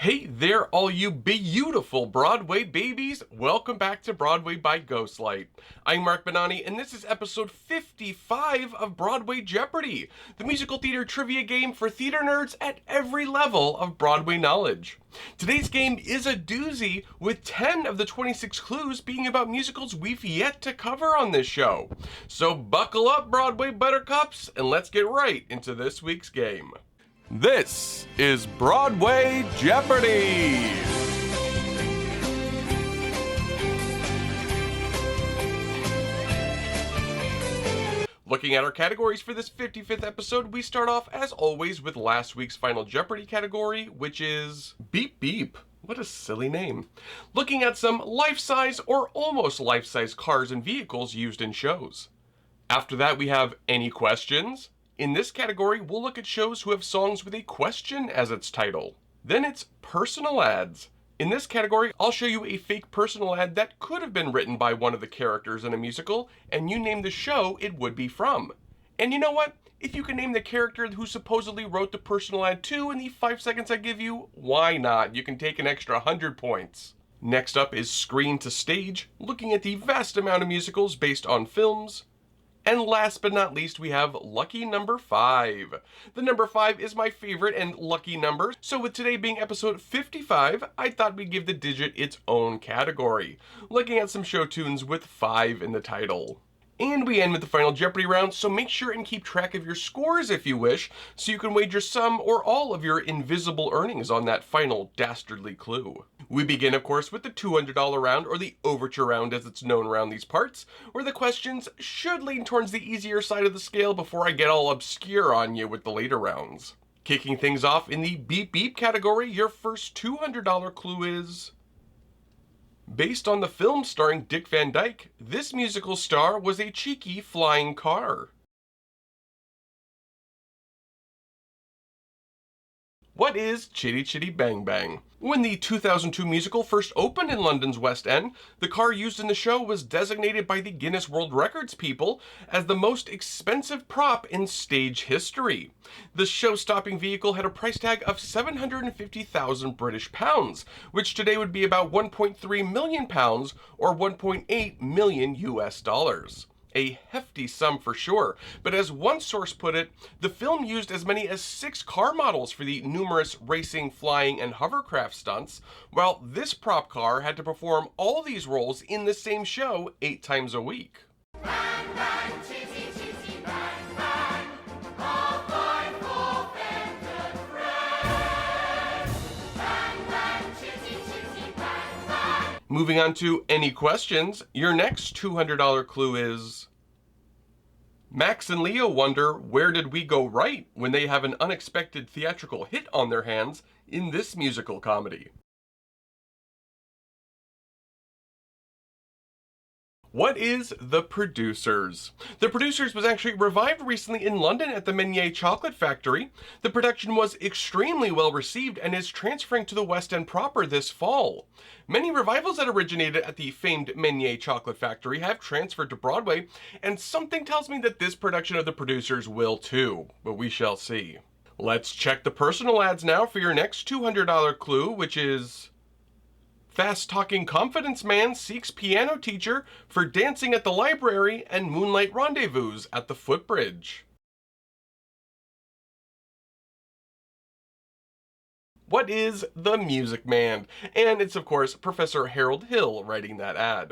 Hey there, all you beautiful Broadway babies! Welcome back to Broadway by Ghostlight. I'm Mark Benani, and this is episode 55 of Broadway Jeopardy, the musical theater trivia game for theater nerds at every level of Broadway knowledge. Today's game is a doozy, with 10 of the 26 clues being about musicals we've yet to cover on this show. So buckle up, Broadway buttercups, and let's get right into this week's game. This is Broadway Jeopardy! Looking at our categories for this 55th episode, we start off as always with last week's final Jeopardy category, which is Beep Beep. What a silly name. Looking at some life-size or almost life-size cars and vehicles used in shows. After that, we have Any Questions? In this category, we'll look at shows who have songs with a question as its title. Then it's personal ads. In this category, I'll show you a fake personal ad that could have been written by one of the characters in a musical, and you name the show it would be from. And you know what? If you can name the character who supposedly wrote the personal ad too in the 5 seconds I give you, why not? You can take an extra 100 points. Next up is Screen to Stage, looking at the vast amount of musicals based on films. And last but not least, we have lucky number 5. The number 5 is my favorite and lucky number, so with today being episode 55, I thought we'd give the digit its own category, looking at some show tunes with 5 in the title. And we end with the final Jeopardy round, so make sure and keep track of your scores if you wish, so you can wager some or all of your invisible earnings on that final dastardly clue. We begin, of course, with the $200 round, or the overture round as it's known around these parts, where the questions should lean towards the easier side of the scale before I get all obscure on you with the later rounds. Kicking things off in the Beep Beep category, your first $200 clue is... Based on the film starring Dick Van Dyke, this musical star was a cheeky flying car. What is Chitty Chitty Bang Bang? When the 2002 musical first opened in London's West End, the car used in the show was designated by the Guinness World Records people as the most expensive prop in stage history. The show-stopping vehicle had a price tag of 750,000 British pounds, which today would be about 1.3 million pounds or 1.8 million US dollars. A hefty sum for sure, but as one source put it, the film used as many as 6 car models for the numerous racing, flying, and hovercraft stunts, while this prop car had to perform all these roles in the same show 8 times a week. Bang, bang, chitty, chitty, bang, bang, all 5 full-fended friends. Bang, bang, chitty, chitty, bang, bang. Moving on to Any Questions, your next $200 clue is... Max and Leo wonder where did we go right when they have an unexpected theatrical hit on their hands in this musical comedy. What is The Producers? The Producers was actually revived recently in London at the Menier Chocolate Factory. The production was extremely well received and is transferring to the West End proper this fall. Many revivals that originated at the famed Menier Chocolate Factory have transferred to Broadway, and something tells me that this production of The Producers will too, but we shall see. Let's check the personal ads now for your next $200 clue, which is... Fast-talking confidence man seeks piano teacher for dancing at the library and moonlight rendezvous at the footbridge. What is The Music Man? And it's of course Professor Harold Hill writing that ad.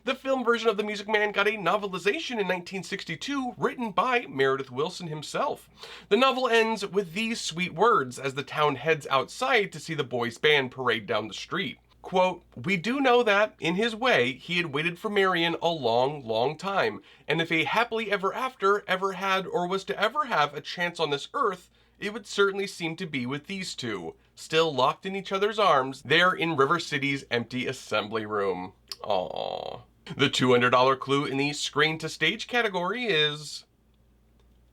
The film version of The Music Man got a novelization in 1962 written by Meredith Willson himself. The novel ends with these sweet words as the town heads outside to see the boys' band parade down the street. Quote, "We do know that, in his way, he had waited for Marion a long, long time, and if a happily ever after ever had or was to ever have a chance on this earth, it would certainly seem to be with these two, still locked in each other's arms, there in River City's empty assembly room." Aww. The $200 clue in the Screen to Stage category is...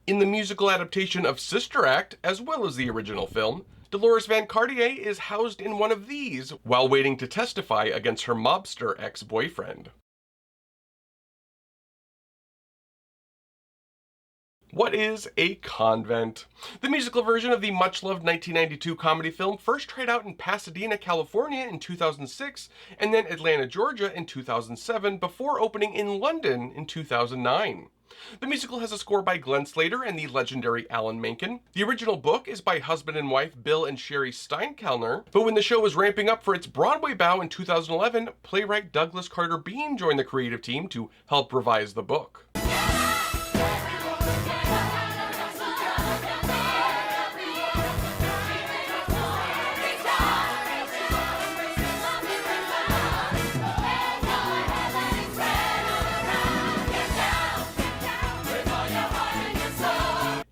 In the musical adaptation of Sister Act, as well as the original film, Dolores Van Cartier is housed in one of these while waiting to testify against her mobster ex-boyfriend. What is a convent? The musical version of the much-loved 1992 comedy film first tried out in Pasadena, California in 2006, and then Atlanta, Georgia in 2007, before opening in London in 2009. The musical has a score by Glenn Slater and the legendary Alan Menken. The original book is by husband and wife Bill and Sherry Steinkellner, but when the show was ramping up for its Broadway bow in 2011, playwright Douglas Carter Bean joined the creative team to help revise the book.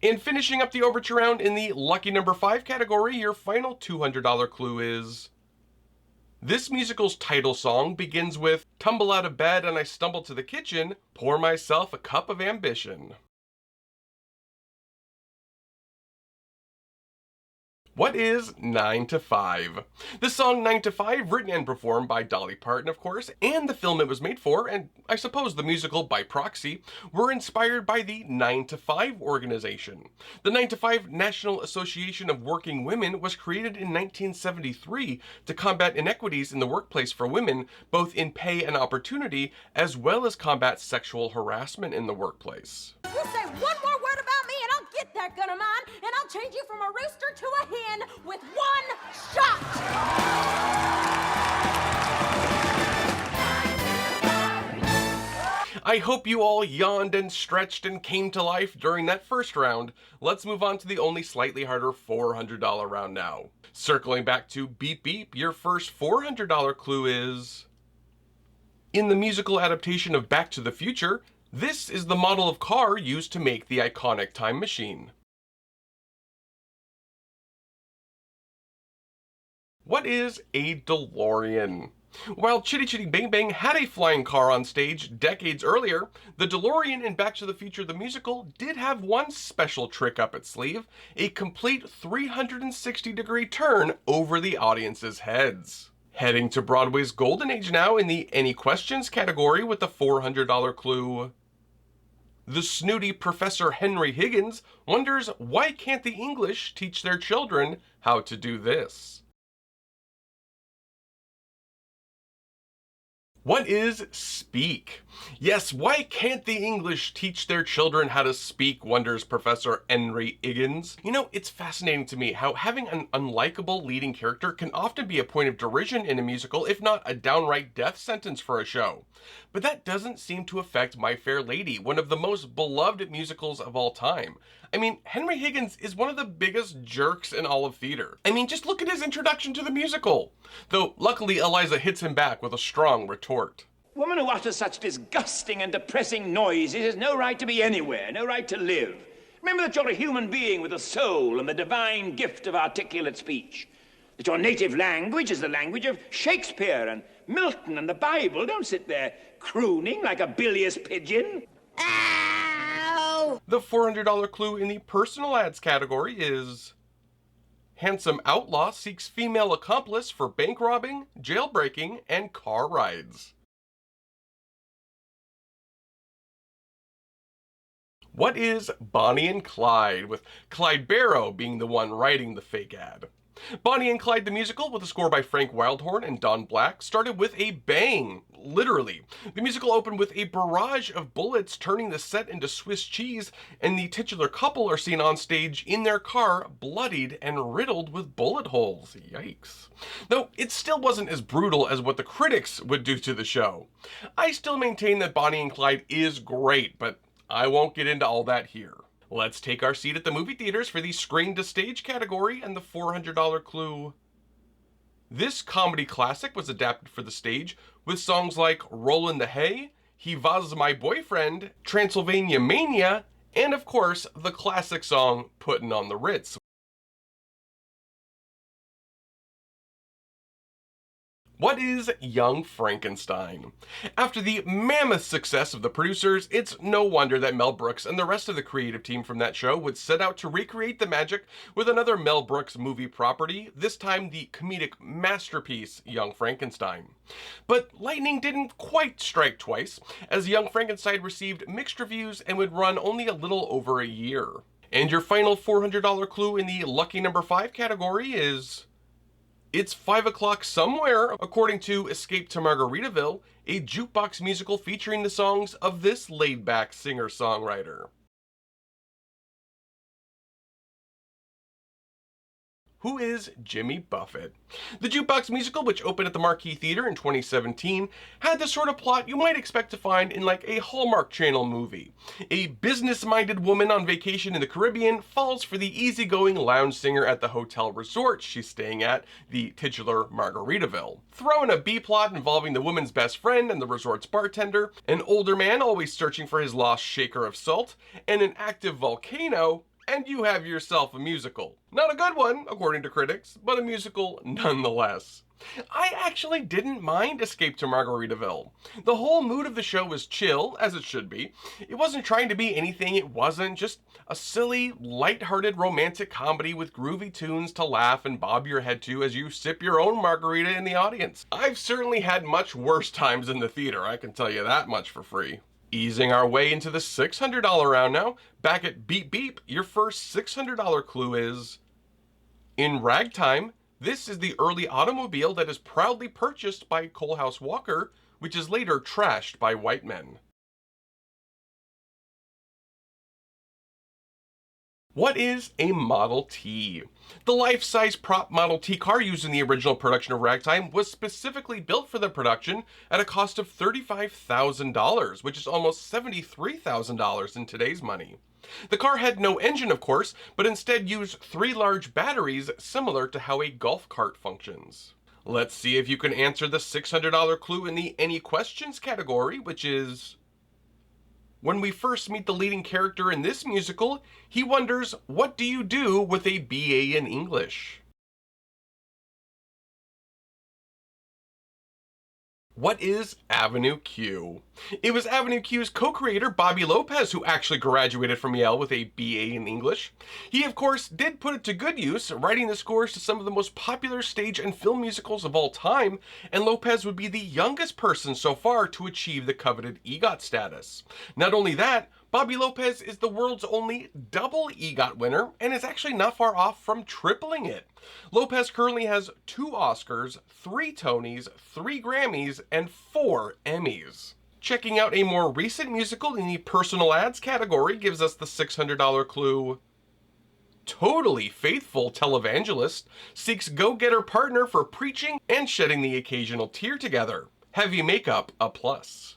And finishing up the overture round in the lucky number 5 category, your final $200 clue is... This musical's title song begins with, "Tumble out of bed and I stumble to the kitchen, pour myself a cup of ambition." What is 9 to 5? The song 9 to 5, written and performed by Dolly Parton, of course, and the film it was made for, and I suppose the musical by proxy, were inspired by the 9 to 5 organization. The 9 to 5 National Association of Working Women was created in 1973 to combat inequities in the workplace for women, both in pay and opportunity, as well as combat sexual harassment in the workplace. You say one more word about me and I'll get that gun of mine and I'll change you from a rooster to a hen with one shot! I hope you all yawned and stretched and came to life during that first round. Let's move on to the only slightly harder $400 round now. Circling back to Beep Beep, your first $400 clue is... In the musical adaptation of Back to the Future, this is the model of car used to make the iconic time machine. What is a DeLorean? While Chitty Chitty Bang Bang had a flying car on stage decades earlier, the DeLorean in Back to the Future the musical did have one special trick up its sleeve, a complete 360-degree turn over the audience's heads. Heading to Broadway's golden age now in the Any Questions category with the $400 clue. The snooty Professor Henry Higgins wonders why can't the English teach their children how to do this? What is speak? Yes, why can't the English teach their children how to speak, wonders Professor Henry Higgins. You know, it's fascinating to me how having an unlikable leading character can often be a point of derision in a musical, if not a downright death sentence for a show. But that doesn't seem to affect My Fair Lady, one of the most beloved musicals of all time. I mean, Henry Higgins is one of the biggest jerks in all of theater. I mean, just look at his introduction to the musical. Though, luckily, Eliza hits him back with a strong retort. A woman who utters such disgusting and depressing noises has no right to be anywhere, no right to live. Remember that you're a human being with a soul and the divine gift of articulate speech. That your native language is the language of Shakespeare and Milton and the Bible. Don't sit there crooning like a bilious pigeon. Ow! The $400 clue in the personal ads category is... Handsome outlaw seeks female accomplice for bank robbing, jailbreaking, and car rides. What is Bonnie and Clyde, with Clyde Barrow being the one writing the fake ad? Bonnie and Clyde the musical, with a score by Frank Wildhorn and Don Black, started with a bang, literally. The musical opened with a barrage of bullets turning the set into Swiss cheese, and the titular couple are seen on stage in their car, bloodied and riddled with bullet holes. Yikes. Though it still wasn't as brutal as what the critics would do to the show. I still maintain that Bonnie and Clyde is great, but I won't get into all that here. Let's take our seat at the movie theaters for the screen to stage category and the $400 clue. This comedy classic was adapted for the stage with songs like Rollin' the Hay, He Was My Boyfriend, Transylvania Mania, and of course, the classic song Puttin' on the Ritz. What is Young Frankenstein? After the mammoth success of the producers, it's no wonder that Mel Brooks and the rest of the creative team from that show would set out to recreate the magic with another Mel Brooks movie property, this time the comedic masterpiece Young Frankenstein. But lightning didn't quite strike twice, as Young Frankenstein received mixed reviews and would run only a little over a year. And your final $400 clue in the lucky number 5 category is... it's 5 o'clock somewhere, according to Escape to Margaritaville, a jukebox musical featuring the songs of this laid-back singer-songwriter. Who is Jimmy Buffett? The jukebox musical, which opened at the Marquee Theater in 2017, had the sort of plot you might expect to find in like a Hallmark Channel movie. A business-minded woman on vacation in the Caribbean falls for the easygoing lounge singer at the hotel resort she's staying at, the titular Margaritaville. Throw in a B-plot involving the woman's best friend and the resort's bartender, an older man always searching for his lost shaker of salt, and an active volcano, and you have yourself a musical. Not a good one, according to critics, but a musical nonetheless. I actually didn't mind Escape to Margaritaville. The whole mood of the show was chill, as it should be. It wasn't trying to be anything it wasn't, just a silly, light-hearted romantic comedy with groovy tunes to laugh and bob your head to as you sip your own margarita in the audience. I've certainly had much worse times in the theater, I can tell you that much for free. Easing our way into the $600 round now, back at Beep Beep, your first $600 clue is... in ragtime, this is the early automobile that is proudly purchased by Coalhouse Walker, which is later trashed by white men. What is a Model T? The life-size prop Model T car used in the original production of Ragtime was specifically built for the production at a cost of $35,000, which is almost $73,000 in today's money. The car had no engine, of course, but instead used 3 large batteries similar to how a golf cart functions. Let's see if you can answer the $600 clue in the Any Questions category, which is... when we first meet the leading character in this musical, he wonders, what do you do with a BA in English? What is Avenue Q? It was Avenue Q's co-creator Bobby Lopez who actually graduated from Yale with a BA in English. He of course did put it to good use, writing the scores to some of the most popular stage and film musicals of all time, and Lopez would be the youngest person so far to achieve the coveted EGOT status. Not only that, Bobby Lopez is the world's only double EGOT winner and is actually not far off from tripling it. Lopez currently has 2 Oscars, 3 Tonys, 3 Grammys, and 4 Emmys. Checking out a more recent musical in the personal ads category gives us the $600 clue. Totally Faithful televangelist seeks go-getter partner for preaching and shedding the occasional tear together. Heavy makeup a plus.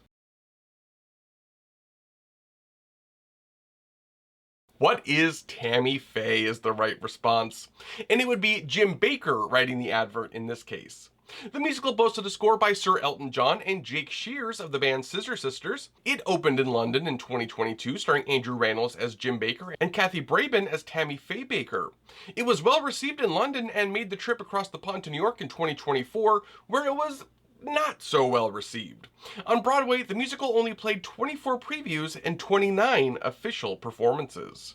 What is Tammy Faye is the right response. And it would be Jim Baker writing the advert in this case. The musical boasted a score by Sir Elton John and Jake Shears of the band Scissor Sisters. It opened in London in 2022, starring Andrew Rannells as Jim Baker and Kathy Braben as Tammy Faye Baker. It was well received in London and made the trip across the pond to New York in 2024, where it was not so well received. On Broadway, the musical only played 24 previews and 29 official performances.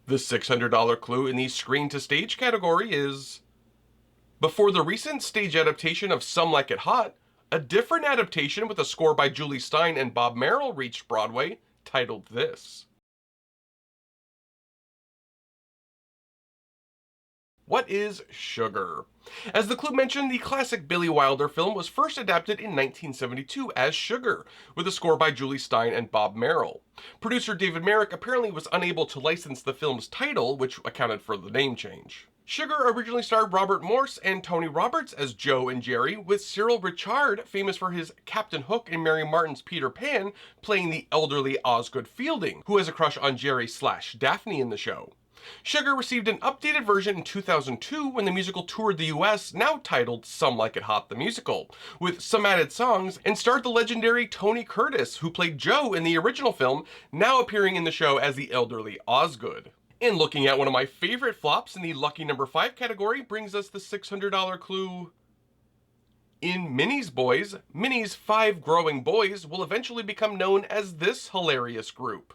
The $600 clue in the screen-to-stage category is... before the recent stage adaptation of Some Like It Hot, a different adaptation with a score by Julie Stein and Bob Merrill reached Broadway, titled this. What is Sugar? As the clue mentioned, the classic Billy Wilder film was first adapted in 1972 as Sugar, with a score by Julie Stein and Bob Merrill. Producer David Merrick apparently was unable to license the film's title, which accounted for the name change. Sugar originally starred Robert Morse and Tony Roberts as Joe and Jerry, with Cyril Ritchard, famous for his Captain Hook and Mary Martin's Peter Pan, playing the elderly Osgood Fielding, who has a crush on Jerry/Daphne in the show. Sugar received an updated version in 2002 when the musical toured the US, now titled Some Like It Hot the Musical, with some added songs, and starred the legendary Tony Curtis, who played Joe in the original film, now appearing in the show as the elderly Osgood. And looking at one of my favorite flops in the lucky number 5 category brings us the $600 clue. In Minnie's Boys, Minnie's 5 growing boys will eventually become known as this hilarious group.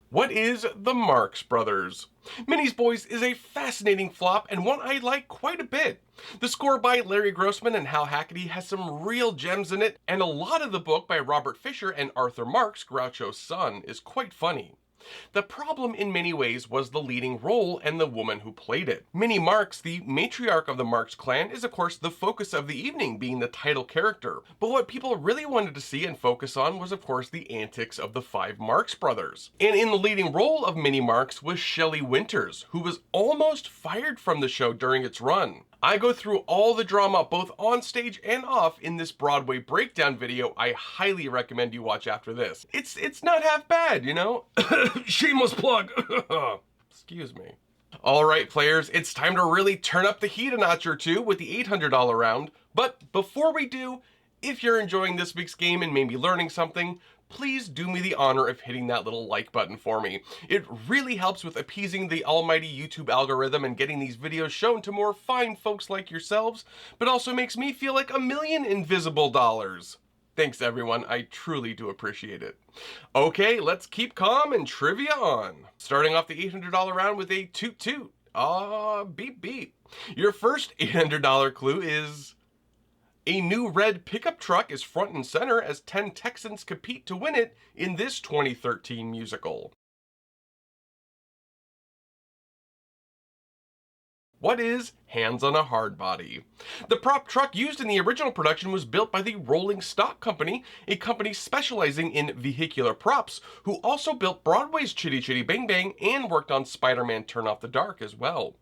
What is the Marx Brothers? Minnie's Boys is a fascinating flop and one I like quite a bit. The score by Larry Grossman and Hal Hackney has some real gems in it, and a lot of the book by Robert Fisher and Arthur Marx, Groucho's son, is quite funny. The problem in many ways was the leading role and the woman who played it. Minnie Marx, the matriarch of the Marx clan, is of course the focus of the evening, being the title character. But what people really wanted to see and focus on was of course the antics of the 5 Marx brothers. And in the leading role of Minnie Marx was Shelley Winters, who was almost fired from the show during its run. I go through all the drama both on stage and off in this Broadway breakdown video I highly recommend you watch after this. It's not half bad, you know? Shameless plug! Excuse me. Alright players, it's time to really turn up the heat a notch or two with the $800 round. But before we do, if you're enjoying this week's game and maybe learning something, please do me the honor of hitting that little like button for me. It really helps with appeasing the almighty YouTube algorithm and getting these videos shown to more fine folks like yourselves, but also makes me feel like $1,000,000 invisible dollars. Thanks everyone, I truly do appreciate it. Okay, let's keep calm and trivia on. Starting off the $800 round with a toot toot. Beep beep. Your first $800 clue is: a new red pickup truck is front and center as 10 Texans compete to win it in this 2013 musical. What is Hands on a Hard Body? The prop truck used in the original production was built by the Rolling Stock Company, a company specializing in vehicular props, who also built Broadway's Chitty Chitty Bang Bang and worked on Spider-Man Turn Off the Dark as well.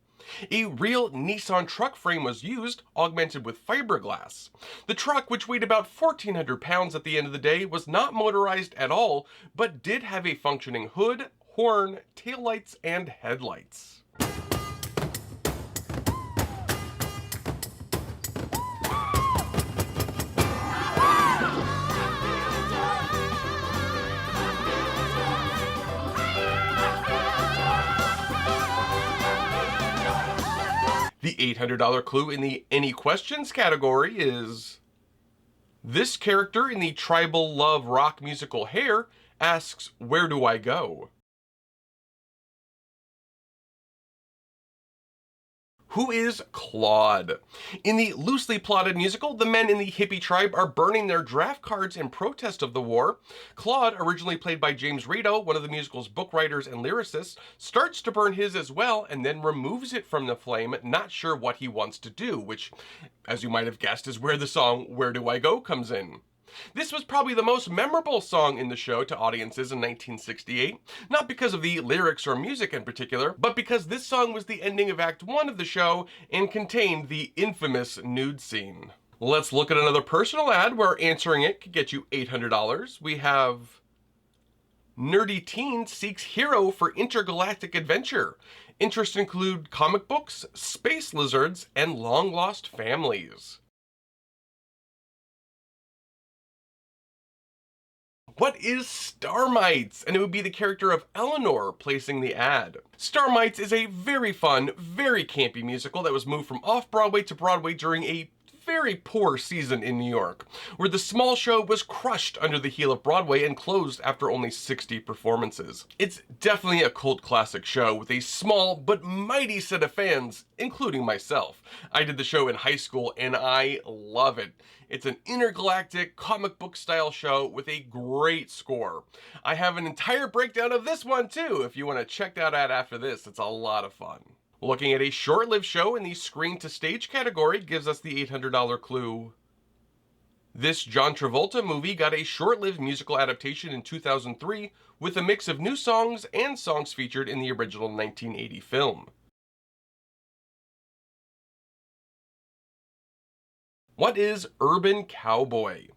A real Nissan truck frame was used, augmented with fiberglass. The truck, which weighed about 1,400 pounds at the end of the day, was not motorized at all, but did have a functioning hood, horn, taillights, and headlights. The $800 clue in the Any Questions category is: this character in the tribal love rock musical Hair asks, "Where do I go?" Who is Claude? In the loosely plotted musical, the men in the hippie tribe are burning their draft cards in protest of the war. Claude, originally played by James Rado, one of the musical's book writers and lyricists, starts to burn his as well and then removes it from the flame, not sure what he wants to do, which, as you might have guessed, is where the song Where Do I Go comes in. This was probably the most memorable song in the show to audiences in 1968, not because of the lyrics or music in particular, but because this song was the ending of Act 1 of the show and contained the infamous nude scene. Let's look at another personal ad where answering it could get you $800. We have: nerdy teen seeks hero for intergalactic adventure. Interests include comic books, space lizards, and long-lost families. What is Starmites? And it would be the character of Eleanor placing the ad. Starmites is a very fun, very campy musical that was moved from off-Broadway to Broadway during a very poor season in New York, where the small show was crushed under the heel of Broadway and closed after only 60 performances. It's definitely a cult classic show with a small but mighty set of fans, including myself. I did the show in high school and I love it. It's an intergalactic comic book style show with a great score. I have an entire breakdown of this one too if you want to check that out after this. It's a lot of fun. Looking at a short-lived show in the screen to stage category gives us the $800 clue. This John Travolta movie got a short-lived musical adaptation in 2003 with a mix of new songs and songs featured in the original 1980 film. What is Urban Cowboy?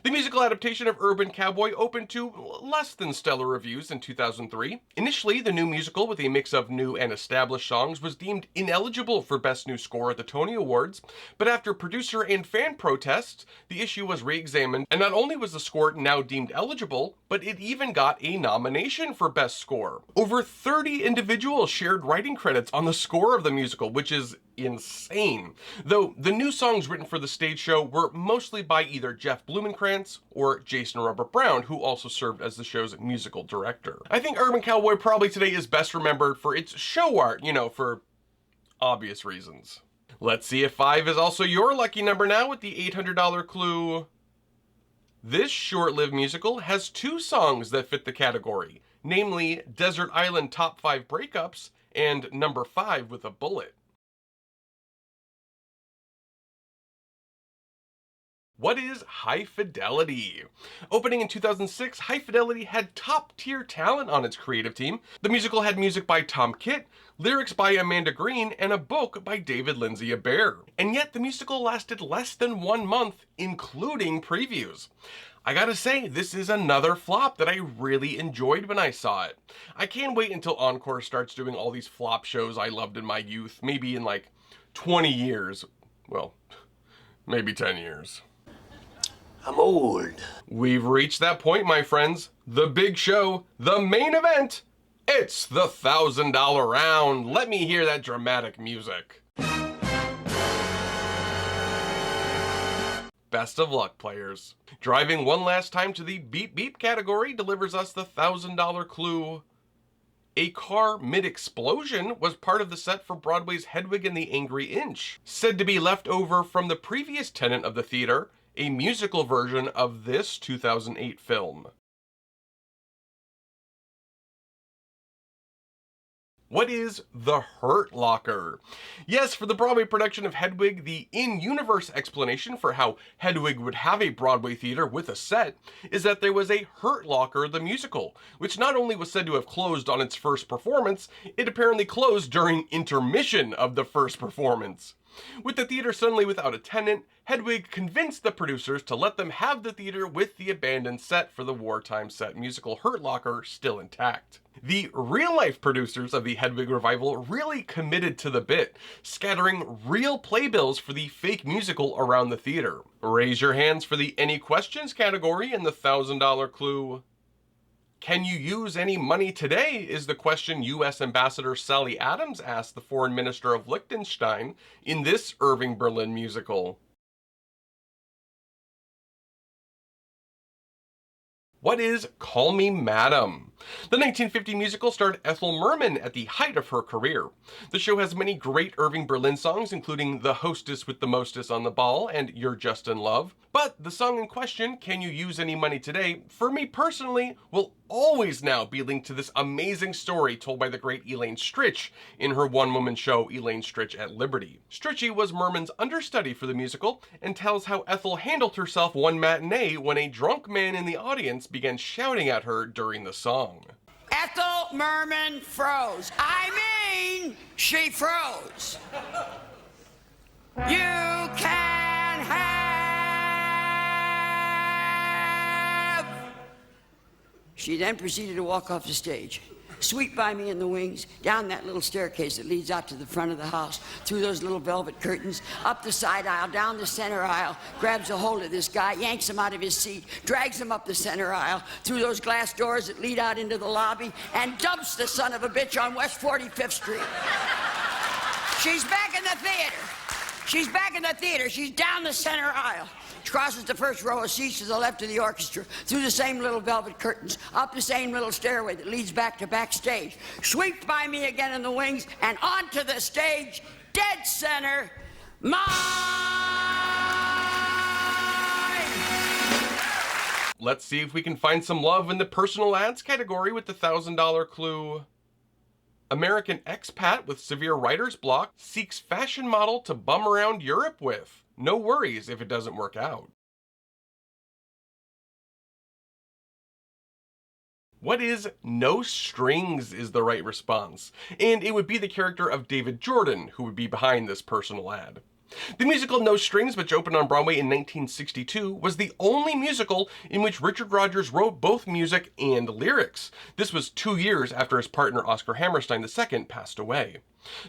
The musical adaptation of Urban Cowboy opened to less than stellar reviews in 2003. Initially, the new musical with a mix of new and established songs was deemed ineligible for Best New Score at the Tony Awards, but after producer and fan protests, the issue was re-examined, and not only was the score now deemed eligible, but it even got a nomination for Best Score. Over 30 individuals shared writing credits on the score of the musical, which is insane. Though the new songs written for the stage show were mostly by either Jeff Blumenkrantz or Jason Robert Brown, who also served as the show's musical director. I think Urban Cowboy probably today is best remembered for its show art, for obvious reasons. Let's see if 5 is also your lucky number now with the $800 clue. This short-lived musical has 2 songs that fit the category, namely Desert Island Top 5 Breakups and Number 5 with a Bullet. What is High Fidelity? Opening in 2006, High Fidelity had top-tier talent on its creative team. The musical had music by Tom Kitt, lyrics by Amanda Green, and a book by David Lindsay Abaire. And yet the musical lasted less than 1 month, including previews. I gotta say, this is another flop that I really enjoyed when I saw it. I can't wait until Encore starts doing all these flop shows I loved in my youth, maybe in like 20 years. Well, maybe 10 years. I'm old. We've reached that point, my friends. The big show, the main event. It's the $1,000 round. Let me hear that dramatic music. Best of luck, players. Driving one last time to the beep beep category delivers us the $1,000 clue. A car mid-explosion was part of the set for Broadway's Hedwig and the Angry Inch, said to be left over from the previous tenant of the theater, a musical version of this 2008 film. What is The Hurt Locker? Yes, for the Broadway production of Hedwig, the in-universe explanation for how Hedwig would have a Broadway theater with a set is that there was a Hurt Locker the musical, which not only was said to have closed on its first performance, it apparently closed during intermission of the first performance. With the theater suddenly without a tenant, Hedwig convinced the producers to let them have the theater with the abandoned set for the wartime set musical Hurt Locker still intact. The real-life producers of the Hedwig revival really committed to the bit, scattering real playbills for the fake musical around the theater. Raise your hands for the Any Questions category and the $1,000 clue. Can you use any money today is the question U.S. Ambassador Sally Adams asked the Foreign Minister of Liechtenstein in this Irving Berlin musical. What is Call Me Madam? The 1950 musical starred Ethel Merman at the height of her career. The show has many great Irving Berlin songs, including The Hostess with the Mostess on the Ball and You're Just in Love. But the song in question, Can You Use Any Money Today, for me personally, will always now be linked to this amazing story told by the great Elaine Stritch in her one-woman show Elaine Stritch at Liberty. Stritchy was Merman's understudy for the musical and tells how Ethel handled herself one matinee when a drunk man in the audience began shouting at her during the song. Ethel Merman froze. I mean, she froze. You can have. She then proceeded to walk off the stage. Sweep by me in the wings, down that little staircase that leads out to the front of the house, through those little velvet curtains, up the side aisle, down the center aisle, grabs a hold of this guy, yanks him out of his seat, drags him up the center aisle, through those glass doors that lead out into the lobby, and dumps the son of a bitch on West 45th Street. She's back in the theater. She's back in the theater. She's down the center aisle. She crosses the first row of seats to the left of the orchestra, through the same little velvet curtains, up the same little stairway that leads back to backstage, sweeps by me again in the wings, and onto the stage, dead center, mine! Let's see if we can find some love in the personal ads category with the $1,000 clue. American expat with severe writer's block seeks fashion model to bum around Europe with. No worries if it doesn't work out. What is No Strings is the right response, and it would be the character of David Jordan who would be behind this personal ad. The musical No Strings, which opened on Broadway in 1962, was the only musical in which Richard Rodgers wrote both music and lyrics. This was 2 years after his partner Oscar Hammerstein II passed away.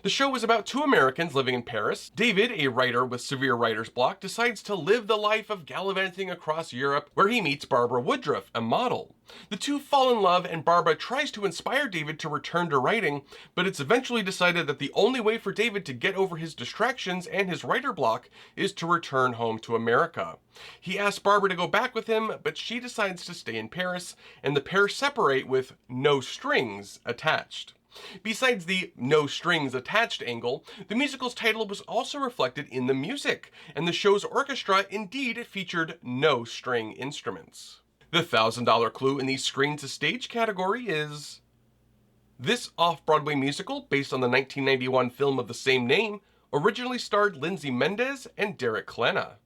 The show was about two Americans living in Paris. David, a writer with severe writer's block, decides to live the life of gallivanting across Europe, where he meets Barbara Woodruff, a model. The two fall in love, and Barbara tries to inspire David to return to writing, but it's eventually decided that the only way for David to get over his distractions and his writer block is to return home to America. He asks Barbara to go back with him, but she decides to stay in Paris, and the pair separate with no strings attached. Besides the no strings attached angle, the musical's title was also reflected in the music, and the show's orchestra indeed featured no string instruments. The $1,000 clue in the screen to stage category is: this off-Broadway musical, based on the 1991 film of the same name, originally starred Lindsay Mendez and Derek Klena.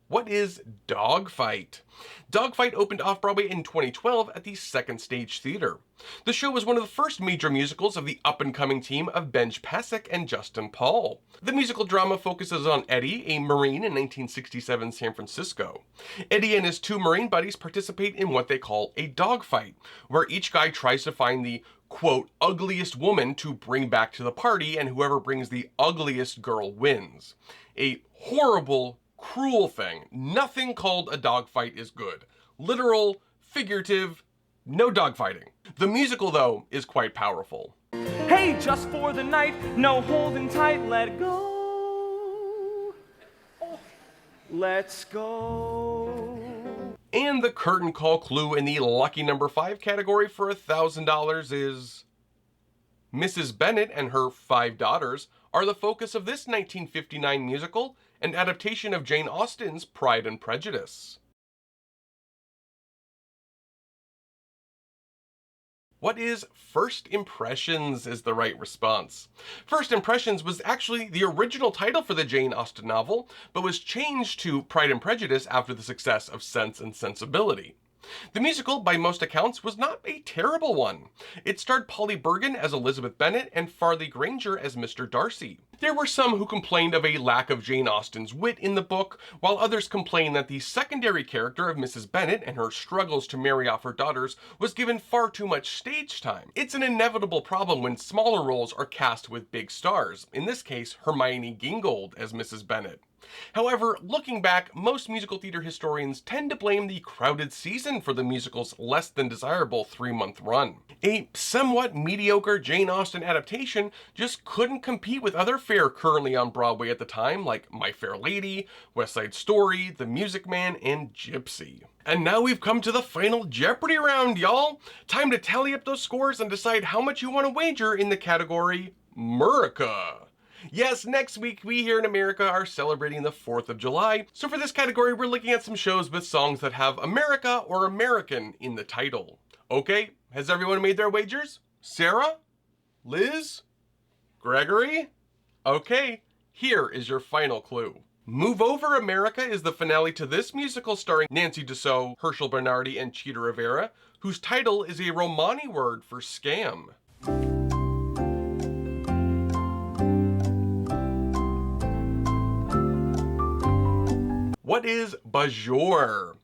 What is Dogfight? Dogfight opened off-Broadway in 2012 at the Second Stage Theater. The show was one of the first major musicals of the up-and-coming team of Benj Pasek and Justin Paul. The musical drama focuses on Eddie, a Marine in 1967 San Francisco. Eddie and his two Marine buddies participate in what they call a dogfight, where each guy tries to find the quote, ugliest woman to bring back to the party, and whoever brings the ugliest girl wins. A horrible, cruel thing. Nothing called a dogfight is good. Literal, figurative, no dogfighting. The musical, though, is quite powerful. Hey, just for the night, no holding tight, let go. Let's go. And the curtain call clue in the lucky number 5 category for $1,000 is: Mrs. Bennet and her 5 daughters are the focus of this 1959 musical, an adaptation of Jane Austen's Pride and Prejudice. What is First Impressions is the right response. First Impressions was actually the original title for the Jane Austen novel, but was changed to Pride and Prejudice after the success of Sense and Sensibility. The musical, by most accounts, was not a terrible one. It starred Polly Bergen as Elizabeth Bennet and Farley Granger as Mr. Darcy. There were some who complained of a lack of Jane Austen's wit in the book, while others complained that the secondary character of Mrs. Bennet and her struggles to marry off her daughters was given far too much stage time. It's an inevitable problem when smaller roles are cast with big stars, in this case Hermione Gingold as Mrs. Bennet. However, looking back, most musical theater historians tend to blame the crowded season for the musical's less than desirable 3-month run. A somewhat mediocre Jane Austen adaptation just couldn't compete with other fare currently on Broadway at the time, like My Fair Lady, West Side Story, The Music Man, and Gypsy. And now we've come to the final Jeopardy round, y'all! Time to tally up those scores and decide how much you want to wager in the category Murica. Yes, next week we here in America are celebrating the 4th of July, so for this category we're looking at some shows with songs that have America or American in the title. Okay, has everyone made their wagers? Sarah? Liz? Gregory? Okay, here is your final clue. Move Over America is the finale to this musical starring Nancy Dussault, Herschel Bernardi, and Chita Rivera, whose title is a Romani word for scam. What is Bajor?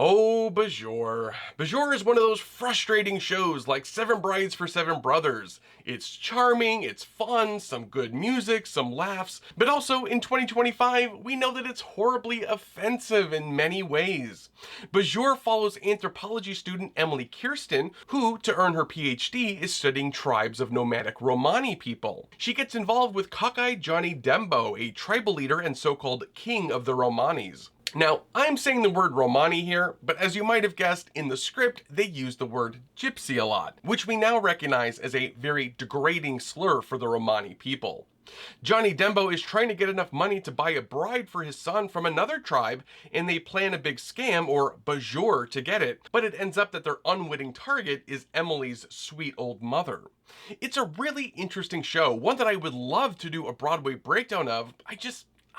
Oh, Bajor. Bajor is one of those frustrating shows like Seven Brides for Seven Brothers. It's charming, it's fun, some good music, some laughs, but also in 2025, we know that it's horribly offensive in many ways. Bajor follows anthropology student Emily Kirsten, who, to earn her PhD, is studying tribes of nomadic Romani people. She gets involved with cockeyed Johnny Dembo, a tribal leader and so-called king of the Romanis. Now, I'm saying the word Romani here, but as you might have guessed, in the script, they use the word gypsy a lot, which we now recognize as a very degrading slur for the Romani people. Johnny Dembo is trying to get enough money to buy a bride for his son from another tribe, and they plan a big scam, or bajor, to get it, but it ends up that their unwitting target is Emily's sweet old mother. It's a really interesting show, one that I would love to do a Broadway breakdown of.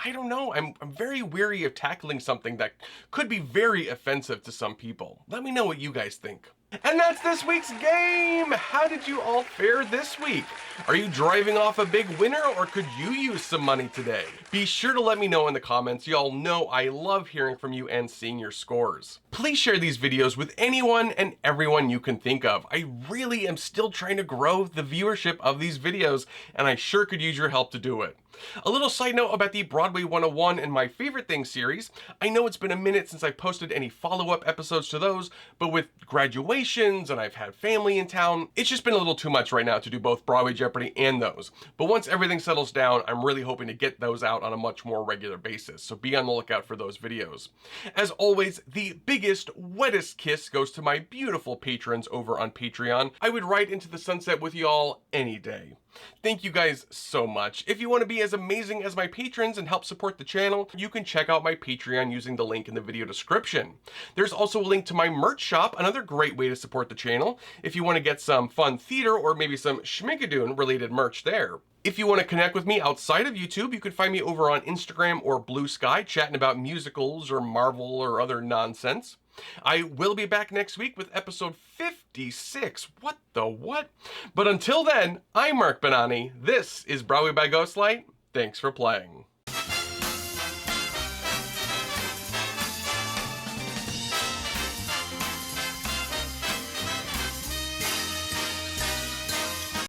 I don't know, I'm very weary of tackling something that could be very offensive to some people. Let me know what you guys think. And that's this week's game! How did you all fare this week? Are you driving off a big winner, or could you use some money today? Be sure to let me know in the comments. Y'all know I love hearing from you and seeing your scores. Please share these videos with anyone and everyone you can think of. I really am still trying to grow the viewership of these videos, and I sure could use your help to do it. A little side note about the Broadway 101 and My Favorite Things series. I know it's been a minute since I posted any follow-up episodes to those, but with graduations and I've had family in town, it's just been a little too much right now to do both Broadway Jeopardy and those. But once everything settles down, I'm really hoping to get those out on a much more regular basis, so be on the lookout for those videos. As always, the biggest, wettest kiss goes to my beautiful patrons over on Patreon. I would ride into the sunset with y'all any day. Thank you guys so much. If you want to be as amazing as my patrons and help support the channel, you can check out my Patreon using the link in the video description. There's also a link to my merch shop, another great way to support the channel, if you want to get some fun theater or maybe some schminkadoon related merch there. If you want to connect with me outside of YouTube, you can find me over on Instagram or Blue Sky chatting about musicals or Marvel or other nonsense. I will be back next week with episode 56. What the what? But until then, I'm Mark Benani. This is Broadway by Ghostlight. Thanks for playing.